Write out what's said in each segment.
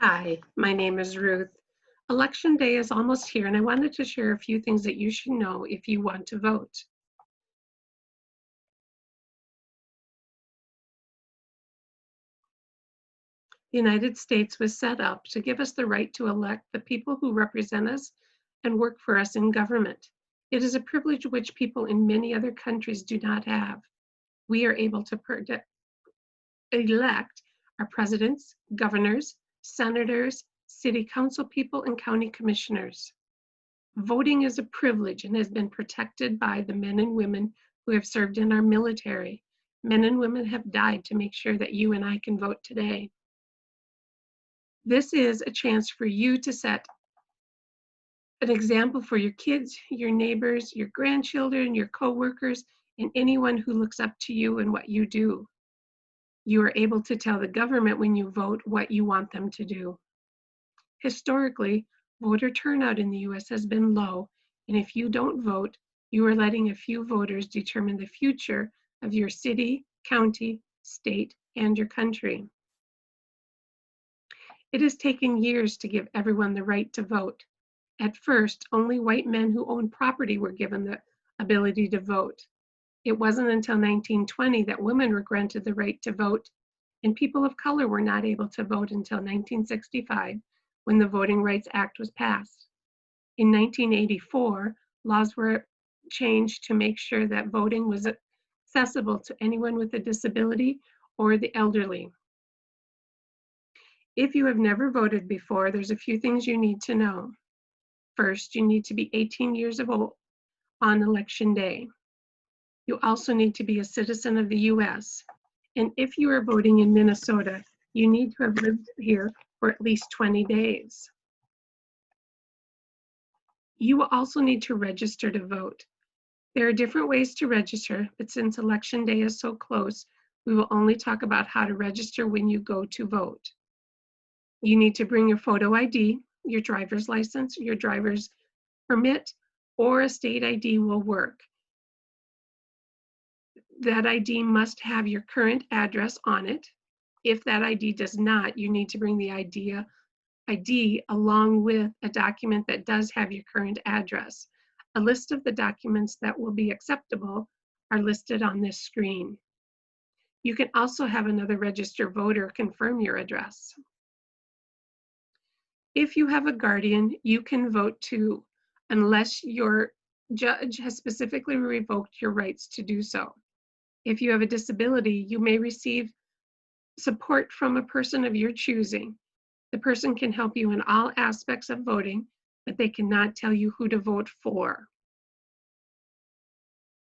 Hi, my name is Ruth. Election day is almost here, and I wanted to share a few things that you should know if you want to vote. The United States was set up to give us the right to elect the people who represent us and work for us in government. It is a privilege which people in many other countries do not have. We are able to elect our presidents, governors, senators, city council people, and county commissioners. Voting is a privilege and has been protected by the men and women who have served in our military. Men and women have died to make sure that you and I can vote today. This is a chance for you to set an example for your kids, your neighbors, your grandchildren, your coworkers, and anyone who looks up to you and what you do. You are able to tell the government when you vote what you want them to do. Historically, voter turnout in the US has been low, and if you don't vote, you are letting a few voters determine the future of your city, county, state, and your country. It has taken years to give everyone the right to vote. At first, only white men who owned property were given the ability to vote. It wasn't until 1920 that women were granted the right to vote, and people of color were not able to vote until 1965, when the Voting Rights Act was passed. In 1984, laws were changed to make sure that voting was accessible to anyone with a disability or the elderly. If you have never voted before, there's a few things you need to know. First, you need to be 18 years of old on election day. You also need to be a citizen of the US. And if you are voting in Minnesota, you need to have lived here for at least 20 days. You will also need to register to vote. There are different ways to register, but since election day is so close, we will only talk about how to register when you go to vote. You need to bring your photo ID, your driver's license, your driver's permit, or a state ID will work. That ID must have your current address on it. If that ID does not, you need to bring the ID along with a document that does have your current address. A list of the documents that will be acceptable are listed on this screen. You can also have another registered voter confirm your address. If you have a guardian, you can vote too, unless your judge has specifically revoked your rights to do so. If you have a disability, you may receive support from a person of your choosing. The person can help you in all aspects of voting, but they cannot tell you who to vote for.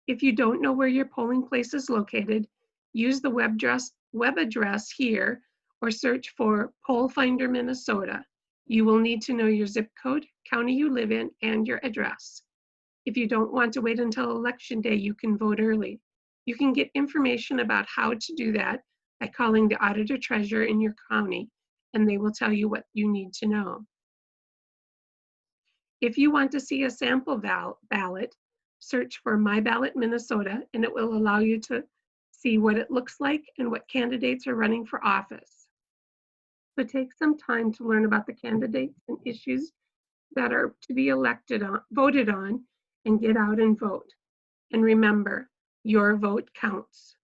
If you don't know where your polling place is located, use the web address here or search for Poll Finder Minnesota. You will need to know your zip code, county you live in, and your address. If you don't want to wait until election day, you can vote early. You can get information about how to do that by calling the auditor treasurer in your county, and they will tell you what you need to know. If you want to see a sample ballot, search for My Ballot Minnesota, and it will allow you to see what it looks like and what candidates are running for office. So take some time to learn about the candidates and issues that are to be voted on, and get out and vote. And remember, your vote counts.